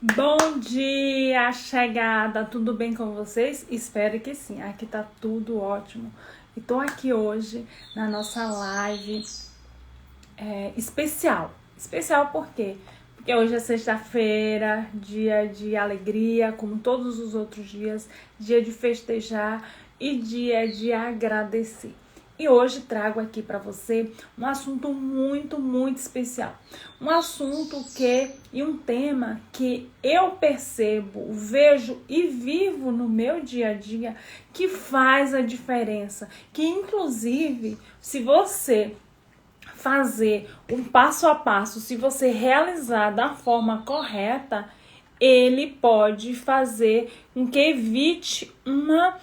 Bom dia, chegada! Tudo bem com vocês? Espero que sim, aqui tá tudo ótimo. E tô aqui hoje na nossa live especial. Especial por quê? Porque hoje é sexta-feira, dia de alegria, como todos os outros dias, dia de festejar e dia de agradecer. E hoje trago aqui para você um assunto muito especial. Um assunto e um tema que eu percebo, vejo e vivo no meu dia a dia, que faz a diferença. Que inclusive, se você fazer um passo a passo, se você realizar da forma correta, ele pode fazer com que evite uma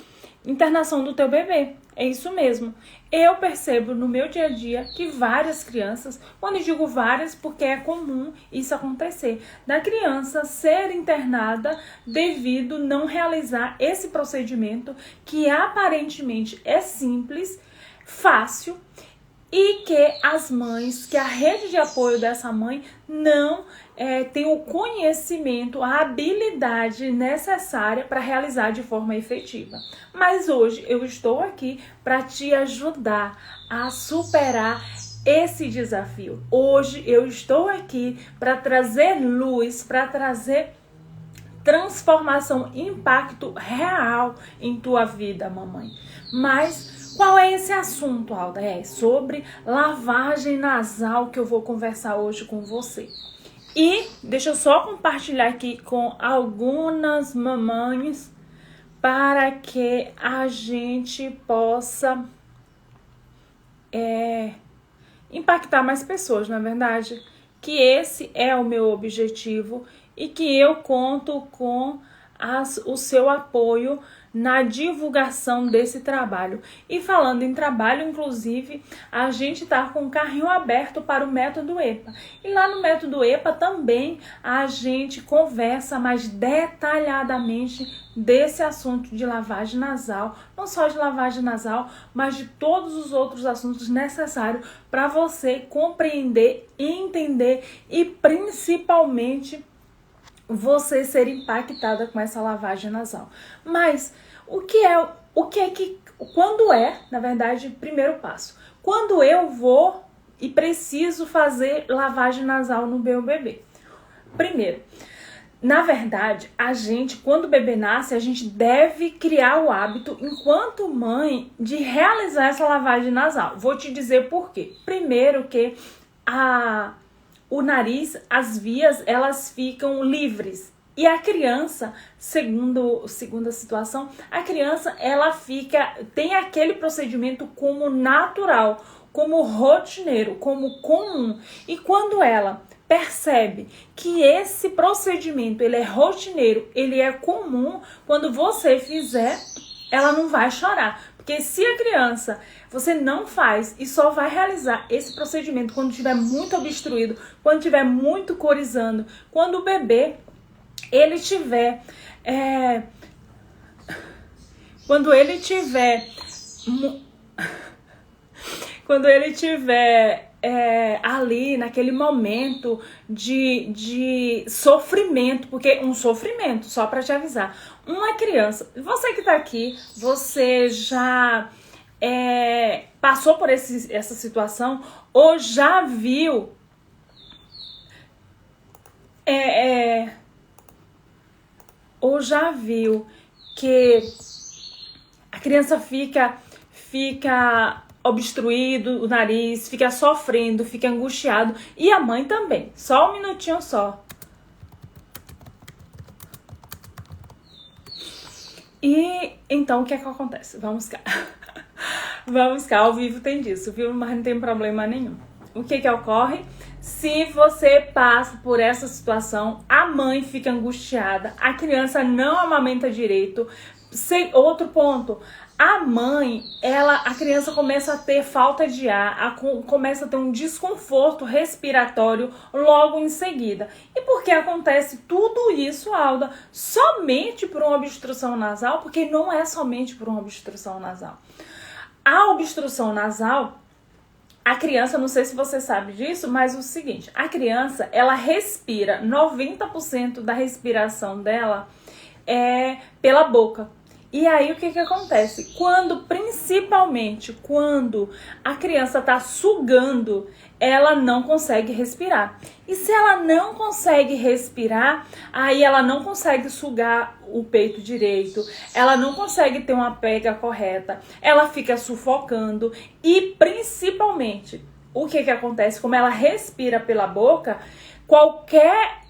internação do teu bebê. É isso mesmo. Eu percebo no meu dia a dia que várias crianças, quando eu digo várias, porque é comum isso acontecer, da criança ser internada devido não realizar esse procedimento que aparentemente é simples, fácil, e que as mães, que a rede de apoio dessa mãe não tem o conhecimento, a habilidade necessária para realizar de forma efetiva. Mas hoje eu estou aqui para te ajudar a superar esse desafio. Hoje eu estou aqui para trazer luz, para trazer transformação, impacto real em tua vida, mamãe. Mas qual é esse assunto, Alda? É sobre lavagem nasal que eu vou conversar hoje com você. E deixa eu só compartilhar aqui com algumas mamães para que a gente possa impactar mais pessoas, não é verdade? Que esse é o meu objetivo e que eu conto com o seu apoio na divulgação desse trabalho. E falando em trabalho, inclusive, a gente está com o carrinho aberto para o método EPA. E lá no método EPA também a gente conversa mais detalhadamente desse assunto de lavagem nasal, não só de lavagem nasal, mas de todos os outros assuntos necessários para você compreender, entender e principalmente você ser impactada com essa lavagem nasal. Mas quando na verdade, primeiro passo, quando eu vou e preciso fazer lavagem nasal no meu bebê? Primeiro, na verdade, quando o bebê nasce, a gente deve criar o hábito, enquanto mãe, de realizar essa lavagem nasal. Vou te dizer por quê. Primeiro que o nariz, as vias, elas ficam livres. E a criança, segundo a situação, a criança, tem aquele procedimento como natural, como rotineiro, como comum. E quando ela percebe que esse procedimento, ele é rotineiro, ele é comum, quando você fizer, ela não vai chorar. Porque se a criança, você não faz e só vai realizar esse procedimento quando estiver muito obstruído, quando estiver muito corizando, quando o bebê, ele estiver... quando ele estiver ali naquele momento de sofrimento, porque um sofrimento, só para te avisar, uma criança, você que tá aqui, você já passou por essa situação ou já viu que a criança fica obstruído o nariz, fica sofrendo, fica angustiado. E a mãe também. Só um minutinho só. E então o que é que acontece? Vamos cá. Vamos cá, ao vivo tem disso, viu? Mas não tem problema nenhum. O que ocorre? Se você passa por essa situação, a mãe fica angustiada, a criança não amamenta direito. Outro ponto, a criança começa a ter falta de ar, começa a ter um desconforto respiratório logo em seguida. E por que acontece tudo isso, Alda? Somente por uma obstrução nasal? Porque não é somente por uma obstrução nasal. A obstrução nasal, A criança, não sei se você sabe disso, mas o seguinte, a criança, ela respira, 90% da respiração dela é pela boca. E aí o que acontece? Principalmente quando a criança está sugando, ela não consegue respirar. E se ela não consegue respirar, aí ela não consegue sugar o peito direito, ela não consegue ter uma pega correta, ela fica sufocando e principalmente, o que acontece? Como ela respira pela boca, qualquer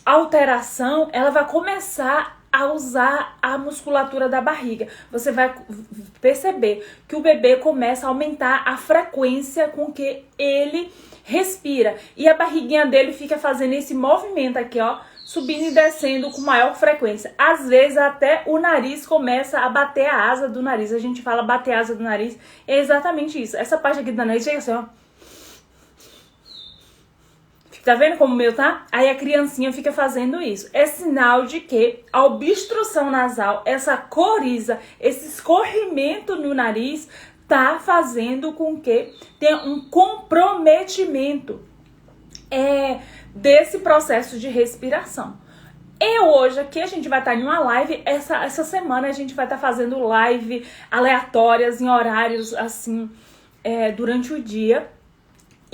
alteração, ela vai começar a usar a musculatura da barriga. Você vai perceber que o bebê começa a aumentar a frequência com que ele respira. E a barriguinha dele fica fazendo esse movimento aqui, ó, subindo e descendo com maior frequência. Às vezes até o nariz começa a bater a asa do nariz. A gente fala bater a asa do nariz, é exatamente isso. Essa parte aqui do nariz chega assim, ó. Tá vendo como o meu tá? Aí a criancinha fica fazendo isso. É sinal de que a obstrução nasal, essa coriza, esse escorrimento no nariz, tá fazendo com que tenha um comprometimento desse processo de respiração. E hoje aqui a gente vai estar em uma live, essa semana a gente vai estar fazendo live aleatórias em horários assim, durante o dia.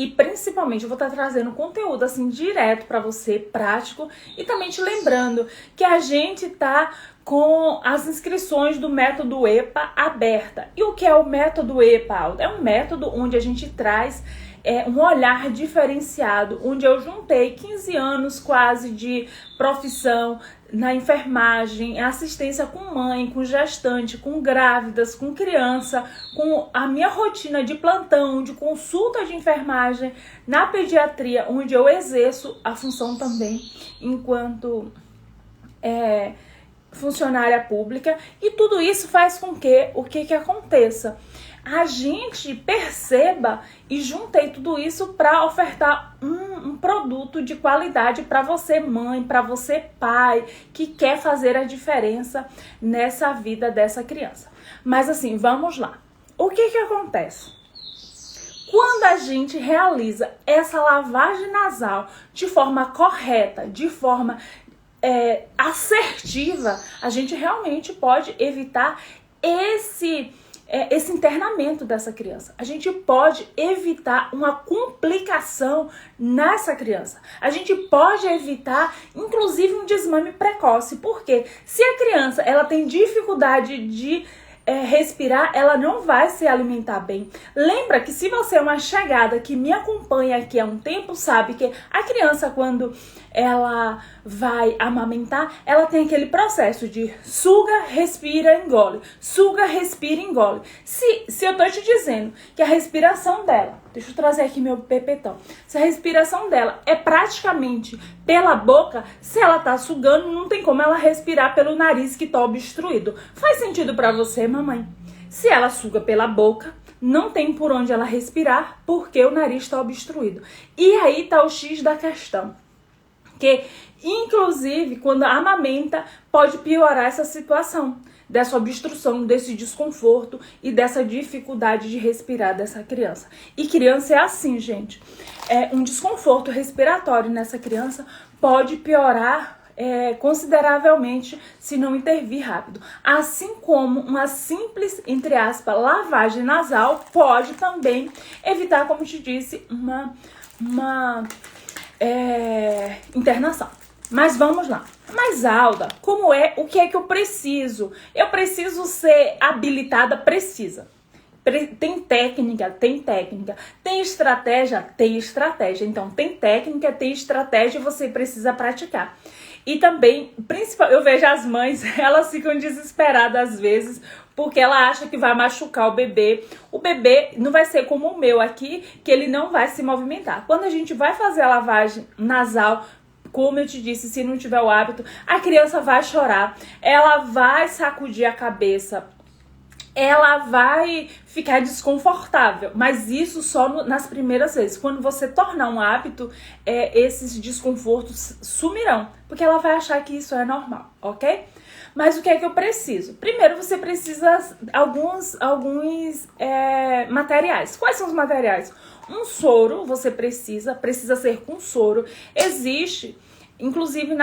E principalmente eu vou estar trazendo conteúdo assim direto para você, prático. E também te lembrando que a gente tá com as inscrições do método EPA aberta. E o que é o método EPA, Alda? É um método onde a gente traz um olhar diferenciado, onde eu juntei 15 anos quase de profissão na enfermagem, assistência com mãe, com gestante, com grávidas, com criança, com a minha rotina de plantão, de consulta de enfermagem na pediatria, onde eu exerço a função também enquanto funcionária pública, e tudo isso faz com que o que aconteça? A gente perceba e juntei tudo isso para ofertar um produto de qualidade para você mãe, para você pai, que quer fazer a diferença nessa vida dessa criança. Mas assim, vamos lá. O que acontece? Quando a gente realiza essa lavagem nasal de forma correta, de forma assertiva, a gente realmente pode evitar esse internamento dessa criança. A gente pode evitar uma complicação nessa criança. A gente pode evitar, inclusive, um desmame precoce. Porque se a criança ela tem dificuldade de respirar, ela não vai se alimentar bem. Lembra que se você é uma chegada que me acompanha aqui há um tempo, sabe que a criança, quando ela vai amamentar, ela tem aquele processo de suga, respira, engole. Suga, respira, engole. Se eu tô te dizendo que a respiração dela, deixa eu trazer aqui meu pepetão. Se a respiração dela é praticamente pela boca, se ela tá sugando, não tem como ela respirar pelo nariz que tá obstruído. Faz sentido pra você, mamãe? Se ela suga pela boca, não tem por onde ela respirar, porque o nariz está obstruído. E aí tá o X da questão. Que, inclusive, quando amamenta, pode piorar essa situação, dessa obstrução, desse desconforto e dessa dificuldade de respirar dessa criança. E criança é assim, gente. Um desconforto respiratório nessa criança pode piorar consideravelmente se não intervir rápido. Assim como uma simples, entre aspas, lavagem nasal pode também evitar, como te disse, uma internação. Mas vamos lá. Mas, Alda, o que é que eu preciso? Eu preciso ser habilitada, precisa. Tem técnica, tem técnica. Tem estratégia, tem estratégia. Então, tem técnica, tem estratégia e você precisa praticar. E também, eu vejo as mães, elas ficam desesperadas às vezes, porque ela acha que vai machucar o bebê. O bebê não vai ser como o meu aqui, que ele não vai se movimentar. Quando a gente vai fazer a lavagem nasal, como eu te disse, se não tiver o hábito, a criança vai chorar, ela vai sacudir a cabeça, ela vai ficar desconfortável, mas isso só nas primeiras vezes. Quando você tornar um hábito, esses desconfortos sumirão, porque ela vai achar que isso é normal, ok? Mas o que é que eu preciso? Primeiro, você precisa alguns materiais. Quais são os materiais? Um soro, você precisa ser com soro. Existe, inclusive,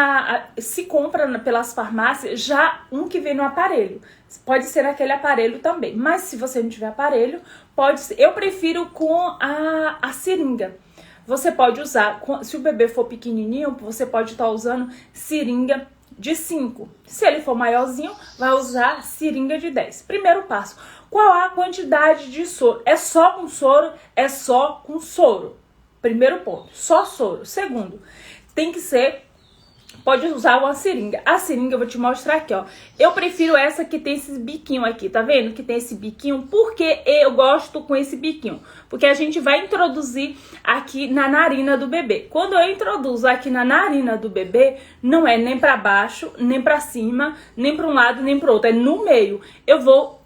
se compra pelas farmácias, já um que vem no aparelho. Pode ser naquele aparelho também. Mas se você não tiver aparelho, pode ser. Eu prefiro com a seringa. Você pode usar, se o bebê for pequenininho, você pode estar usando seringa de 5. Se ele for maiorzinho, vai usar seringa de 10. Primeiro passo. Qual a quantidade de soro? É só com soro? É só com soro. Primeiro ponto. Só soro. Segundo, tem que ser... Pode usar uma seringa. A seringa eu vou te mostrar aqui, ó. Eu prefiro essa que tem esse biquinho aqui, tá vendo? Que tem esse biquinho. Por que eu gosto com esse biquinho? Porque a gente vai introduzir aqui na narina do bebê. Quando eu introduzo aqui na narina do bebê, não é nem pra baixo, nem pra cima, nem pra um lado, nem pro outro. É no meio. Eu vou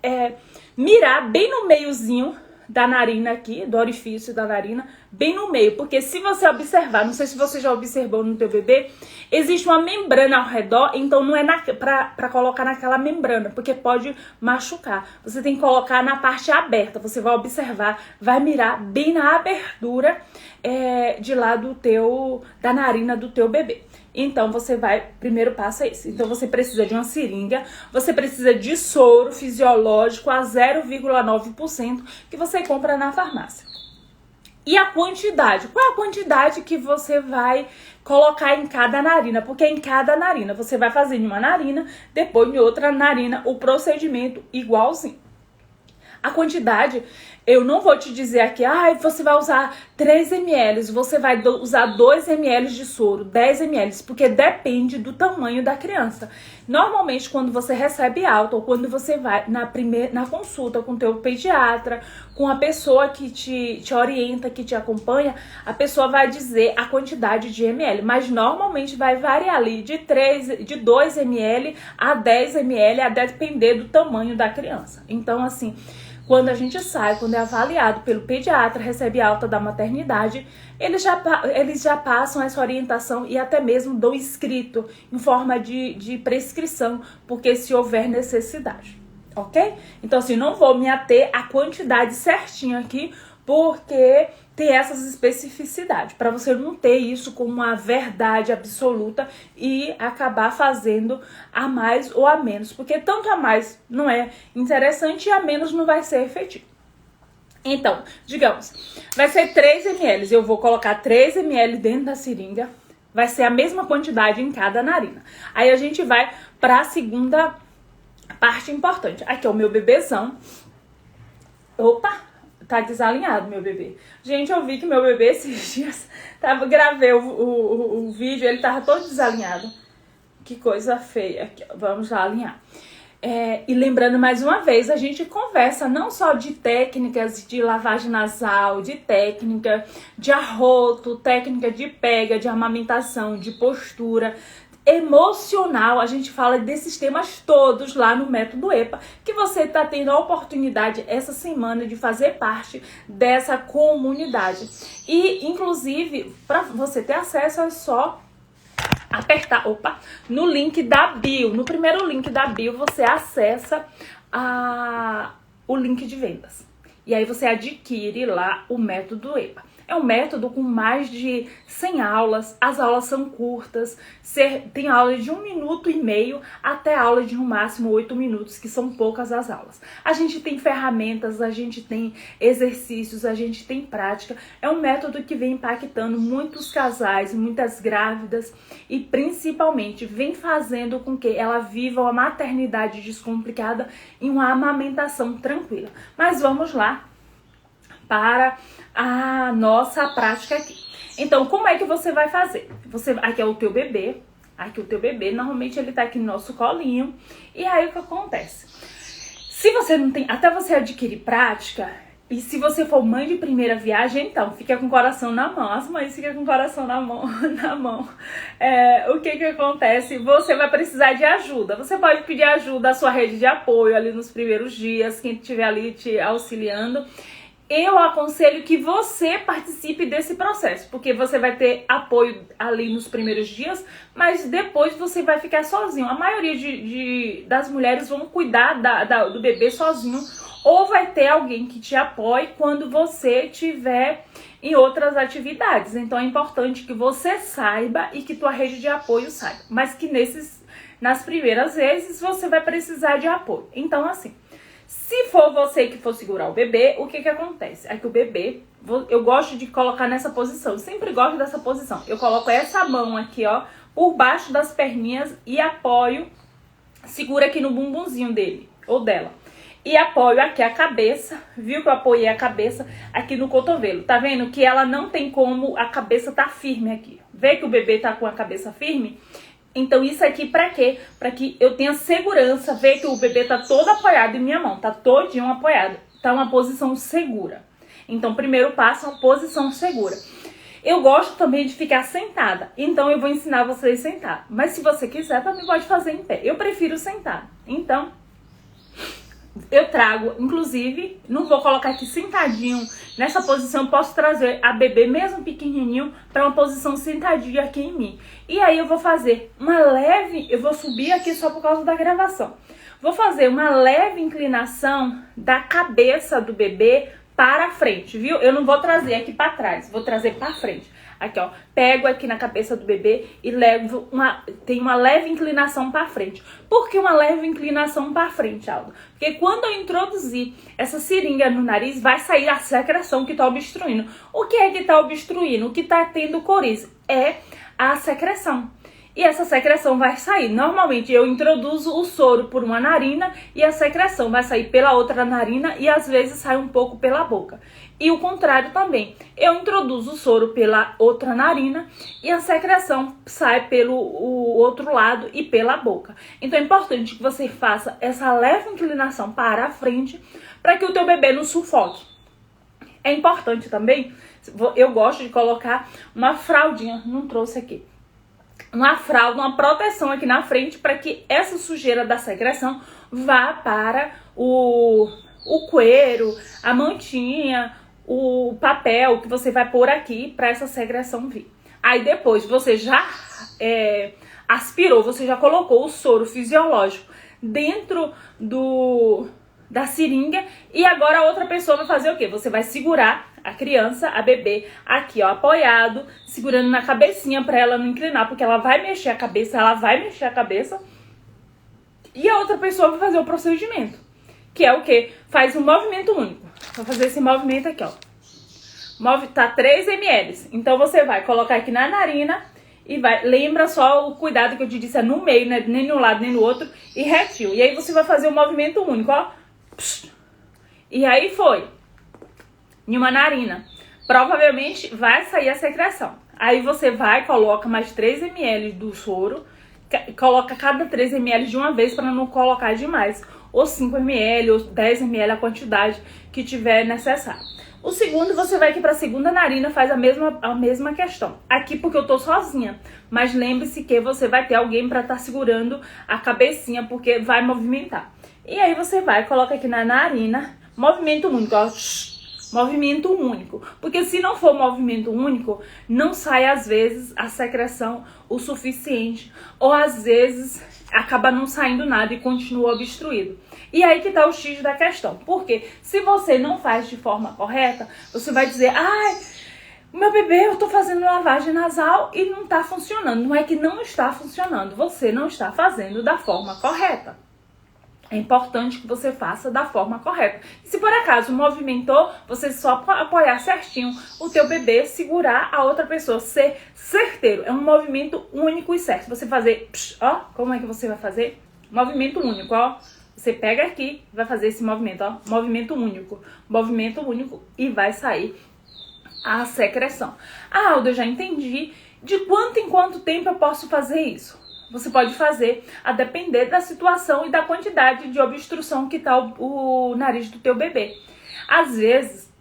mirar bem no meiozinho da narina aqui, do orifício da narina, bem no meio, porque se você observar, não sei se você já observou no teu bebê, existe uma membrana ao redor, então não é pra colocar naquela membrana, porque pode machucar. Você tem que colocar na parte aberta, você vai observar, vai mirar bem na abertura de lá da narina do teu bebê. Então, primeiro passo é esse. Então, você precisa de uma seringa, você precisa de soro fisiológico a 0,9% que você compra na farmácia. E a quantidade? Qual é a quantidade que você vai colocar em cada narina? Porque em cada narina, você vai fazer em uma narina, depois em outra narina, o procedimento igualzinho. A quantidade, eu não vou te dizer aqui, você vai usar 3 ml, você vai usar 2 ml de soro, 10 ml, porque depende do tamanho da criança. Normalmente, quando você recebe alta ou quando você vai na consulta com o teu pediatra, com a pessoa que te orienta, que te acompanha, a pessoa vai dizer a quantidade de ml, mas normalmente vai variar ali de 2 ml a 10 ml, a depender do tamanho da criança. Então, assim... Quando a gente sai, quando é avaliado pelo pediatra, recebe alta da maternidade, eles já passam essa orientação e até mesmo dão escrito em forma de prescrição, porque se houver necessidade, ok? Então, assim, não vou me ater à quantidade certinha aqui, porque tem essas especificidades, para você não ter isso como uma verdade absoluta e acabar fazendo a mais ou a menos, porque tanto a mais não é interessante e a menos não vai ser efetivo. Então, digamos, vai ser 3 ml, eu vou colocar 3 ml dentro da seringa, vai ser a mesma quantidade em cada narina. Aí a gente vai para a segunda parte importante. Aqui é o meu bebezão. Opa! Tá desalinhado, meu bebê. Gente, eu vi que meu bebê esses dias... Gravei o vídeo, ele tava todo desalinhado. Que coisa feia. Aqui, vamos lá alinhar. E lembrando mais uma vez, a gente conversa não só de técnicas de lavagem nasal, de técnica de arroto, técnica de pega, de amamentação, de postura... emocional, a gente fala desses temas todos lá no Método EPA, que você está tendo a oportunidade essa semana de fazer parte dessa comunidade. E, inclusive, para você ter acesso, é só apertar, no link da bio. No primeiro link da bio, você acessa o link de vendas. E aí você adquire lá o Método EPA. É um método com mais de 100 aulas, as aulas são curtas, tem aula de 1,5 minuto até aula de no máximo 8 minutos, que são poucas as aulas. A gente tem ferramentas, a gente tem exercícios, a gente tem prática. É um método que vem impactando muitos casais, muitas grávidas e principalmente vem fazendo com que ela viva uma maternidade descomplicada e uma amamentação tranquila. Mas vamos lá para a nossa prática aqui. Então, como é que você vai fazer? Aqui é o teu bebê. Aqui o teu bebê, normalmente ele tá aqui no nosso colinho. E aí o que acontece? Se você não tem, até você adquirir prática, E se você for mãe de primeira viagem, então, fica com o coração na mão. As mães ficam com o coração na mão. O que acontece? Você vai precisar de ajuda. Você pode pedir ajuda à sua rede de apoio ali nos primeiros dias, quem estiver ali te auxiliando. Eu aconselho que você participe desse processo, porque você vai ter apoio ali nos primeiros dias, mas depois você vai ficar sozinho. A maioria das mulheres vão cuidar do bebê sozinho, ou vai ter alguém que te apoie quando você estiver em outras atividades. Então é importante que você saiba e que tua rede de apoio saiba, mas que nas primeiras vezes você vai precisar de apoio. Então assim, se for você que for segurar o bebê, o que acontece? É que o bebê, eu gosto de colocar nessa posição, eu sempre gosto dessa posição. Eu coloco essa mão aqui, ó, por baixo das perninhas e apoio, segura aqui no bumbumzinho dele ou dela. E apoio aqui a cabeça, viu que eu apoiei a cabeça aqui no cotovelo. Tá vendo que ela não tem como, a cabeça tá firme aqui. Vê que o bebê tá com a cabeça firme? Então isso aqui pra quê? Pra que eu tenha segurança, ver que o bebê tá todo apoiado em minha mão, tá todinho apoiado. Tá uma posição segura. Então primeiro passo é uma posição segura. Eu gosto também de ficar sentada, então eu vou ensinar vocês a sentar. Mas se você quiser, também pode fazer em pé. Eu prefiro sentar. Então, eu trago, inclusive, não vou colocar aqui sentadinho. Nessa posição, eu posso trazer a bebê, mesmo pequenininho, para uma posição sentadinha aqui em mim. E aí eu vou fazer uma leve, eu vou subir aqui só por causa da gravação. Vou fazer uma leve inclinação da cabeça do bebê para frente, viu? Eu não vou trazer aqui para trás, vou trazer para frente. Aqui, ó, pego aqui na cabeça do bebê e tem uma leve inclinação para frente. Por que uma leve inclinação para frente, Aldo? Porque quando eu introduzir essa seringa no nariz, vai sair a secreção que tá obstruindo. O que é que tá obstruindo? O que tá tendo coriza? É a secreção. E essa secreção vai sair. Normalmente eu introduzo o soro por uma narina e a secreção vai sair pela outra narina e às vezes sai um pouco pela boca. E o contrário também. Eu introduzo o soro pela outra narina e a secreção sai pelo outro lado e pela boca. Então é importante que você faça essa leve inclinação para a frente para que o teu bebê não sufoque. É importante também, eu gosto de colocar uma fraldinha, não trouxe aqui. Uma fralda, uma proteção aqui na frente para que essa sujeira da secreção vá para o cuero, a mantinha, o papel que você vai pôr aqui para essa secreção vir. Aí depois você já aspirou, você já colocou o soro fisiológico dentro da seringa e agora a outra pessoa vai fazer o quê? Você vai segurar a criança, a bebê, aqui ó, apoiado, segurando na cabecinha para ela não inclinar, porque ela vai mexer a cabeça, e a outra pessoa vai fazer o procedimento, que é o quê? Faz um movimento único. Vou fazer esse movimento aqui, ó. Tá 3 ml. Então você vai colocar aqui na narina e vai, lembra só o cuidado que eu te disse, é no meio, né? Nem no lado, nem no outro, e retinho. E aí você vai fazer um movimento único, ó. E aí foi. Em uma narina. Provavelmente vai sair a secreção. Aí você vai, coloca mais 3 ml do soro, coloca cada 3 ml de uma vez para não colocar demais. Ou 5 ml, ou 10 ml, a quantidade que tiver necessário. O segundo, você vai aqui para a segunda narina, faz a mesma questão. Aqui porque eu tô sozinha, mas lembre-se que você vai ter alguém para estar segurando a cabecinha, porque vai movimentar. E aí você vai, coloca aqui na narina, movimento único, ó. Movimento único, porque se não for movimento único, não sai às vezes a secreção o suficiente, ou às vezes acaba não saindo nada e continua obstruído. E aí que tá o X da questão, porque se você não faz de forma correta, você vai dizer, ai, meu bebê, eu tô fazendo lavagem nasal e não tá funcionando. Não é que não está funcionando, você não está fazendo da forma correta. É importante que você faça da forma correta. E se por acaso movimentou, você só apoiar certinho o teu bebê, segurar a outra pessoa, ser certeiro. É um movimento único e certo. Você fazer, ó, como é que você vai fazer? Movimento único, ó. Você pega aqui, vai fazer esse movimento, ó. Movimento único e vai sair a secreção. Ah, Aldo, eu já entendi. De quanto em quanto tempo eu posso fazer isso? Você pode fazer a depender da situação e da quantidade de obstrução que está o nariz do teu bebê. Às vezes,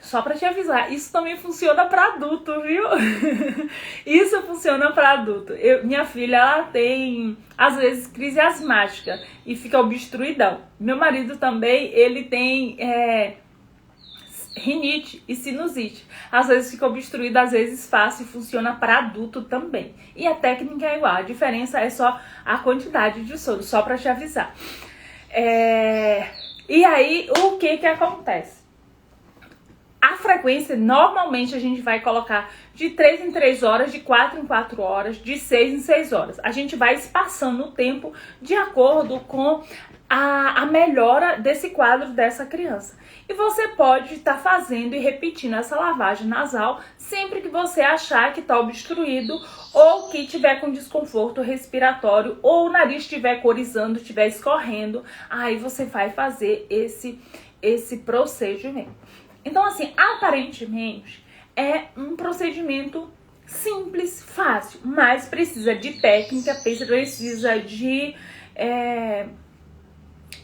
só pra te avisar, isso também funciona pra adulto, viu? Isso funciona pra adulto. Minha filha, ela tem, às vezes, crise asmática e fica obstruidão. Meu marido também, ele tem rinite e sinusite. Às vezes fica obstruído, às vezes fácil, e funciona para adulto também. E a técnica é igual, a diferença é só a quantidade de soro, só para te avisar. E aí, o que acontece? A frequência, normalmente, a gente vai colocar de 3 em 3 horas, de 4 em 4 horas, de 6 em 6 horas. A gente vai espaçando o tempo de acordo com a melhora desse quadro dessa criança. E você pode estar fazendo e repetindo essa lavagem nasal sempre que você achar que está obstruído ou que tiver com desconforto respiratório ou o nariz estiver corizando, estiver escorrendo. Aí você vai fazer esse procedimento. Então, assim, aparentemente é um procedimento simples, fácil, mas precisa de técnica, precisa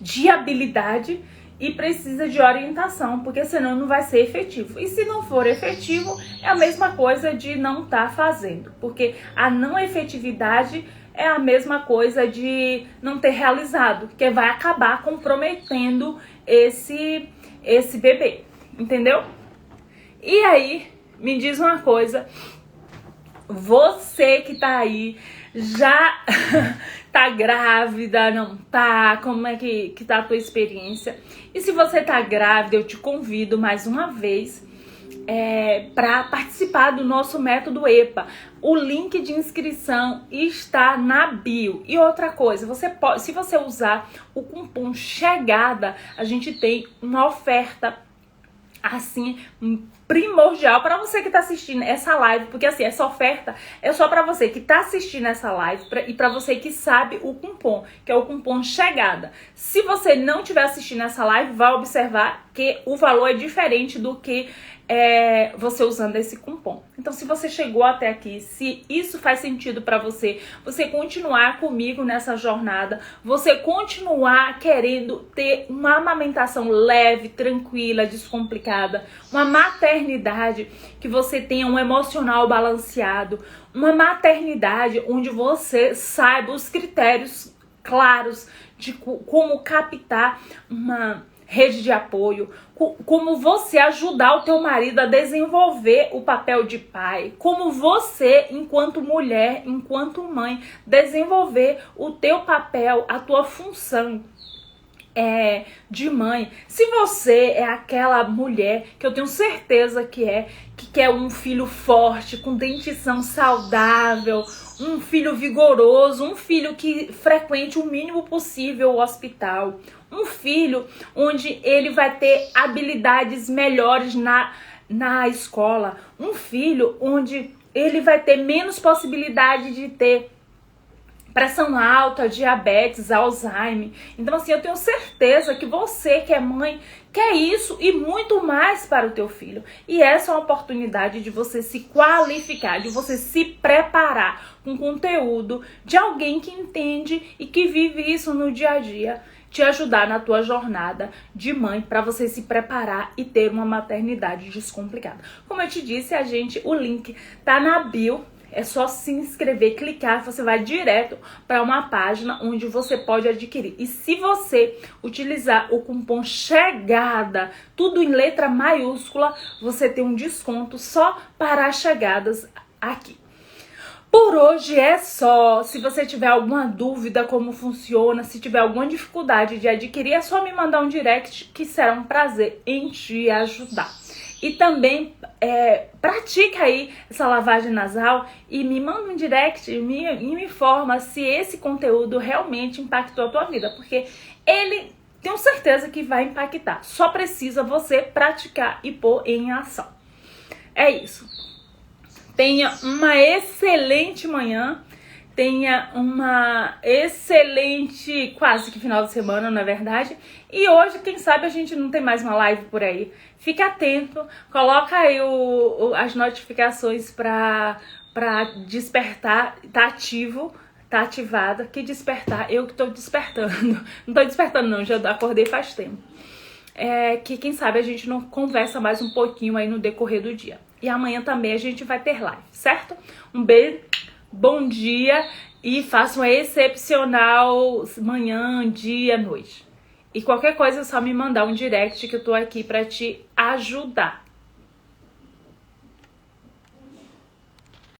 de habilidade e precisa de orientação, porque senão não vai ser efetivo. E se não for efetivo, é a mesma coisa de não estar fazendo, porque a não efetividade é a mesma coisa de não ter realizado, que vai acabar comprometendo esse bebê. Entendeu? E aí, me diz uma coisa, você que tá aí, já tá grávida, não tá? Como é que tá a tua experiência? E se você tá grávida, eu te convido mais uma vez para participar do nosso método EPA. O link de inscrição está na bio. E outra coisa, você pode, se você usar o cupom CHEGADA, a gente tem uma oferta assim primordial para você que tá assistindo essa live, porque assim, essa oferta é só para você que tá assistindo essa live e para você que sabe o cupom, que é o cupom CHEGADA. Se você não estiver assistindo essa live, vai observar que o valor é diferente do que você usando esse cupom. Então, se você chegou até aqui, se isso faz sentido para você, você continuar comigo nessa jornada, você continuar querendo ter uma amamentação leve, tranquila, descomplicada, uma maternidade que você tenha um emocional balanceado, uma maternidade onde você saiba os critérios claros de como captar uma rede de apoio, como você ajudar o teu marido a desenvolver o papel de pai, como você, enquanto mulher, enquanto mãe, desenvolver o teu papel, a tua função de mãe. Se você é aquela mulher que eu tenho certeza que quer um filho forte, com dentição saudável, um filho vigoroso, um filho que frequente o mínimo possível o hospital, um filho onde ele vai ter habilidades melhores na escola, um filho onde ele vai ter menos possibilidade de ter pressão alta, diabetes, Alzheimer. Então, assim, eu tenho certeza que você que é mãe quer isso e muito mais para o teu filho. E essa é uma oportunidade de você se qualificar, de você se preparar com conteúdo de alguém que entende e que vive isso no dia a dia, te ajudar na tua jornada de mãe para você se preparar e ter uma maternidade descomplicada. Como eu te disse, o link tá na bio. É só se inscrever, clicar, você vai direto para uma página onde você pode adquirir. E se você utilizar o cupom CHEGADA, tudo em letra maiúscula, você tem um desconto só para as chegadas aqui. Por hoje é só. Se você tiver alguma dúvida como funciona, se tiver alguma dificuldade de adquirir, é só me mandar um direct que será um prazer em te ajudar. E também pratica aí essa lavagem nasal e me manda um direct e me informa se esse conteúdo realmente impactou a tua vida, porque ele tenho certeza que vai impactar. Só precisa você praticar e pôr em ação. É isso. Tenha uma excelente manhã. Tenha uma excelente, quase que final de semana, na verdade. E hoje, quem sabe, a gente não tem mais uma live por aí. Fica atento, coloca aí as notificações para despertar, tá ativo, tá ativada. Que despertar, eu que tô despertando. Não tô despertando não, já acordei faz tempo. que quem sabe a gente não conversa mais um pouquinho aí no decorrer do dia. E amanhã também a gente vai ter live, certo? Um beijo, bom dia e faça uma excepcional manhã, dia, noite. E qualquer coisa é só me mandar um direct que eu tô aqui pra te ajudar.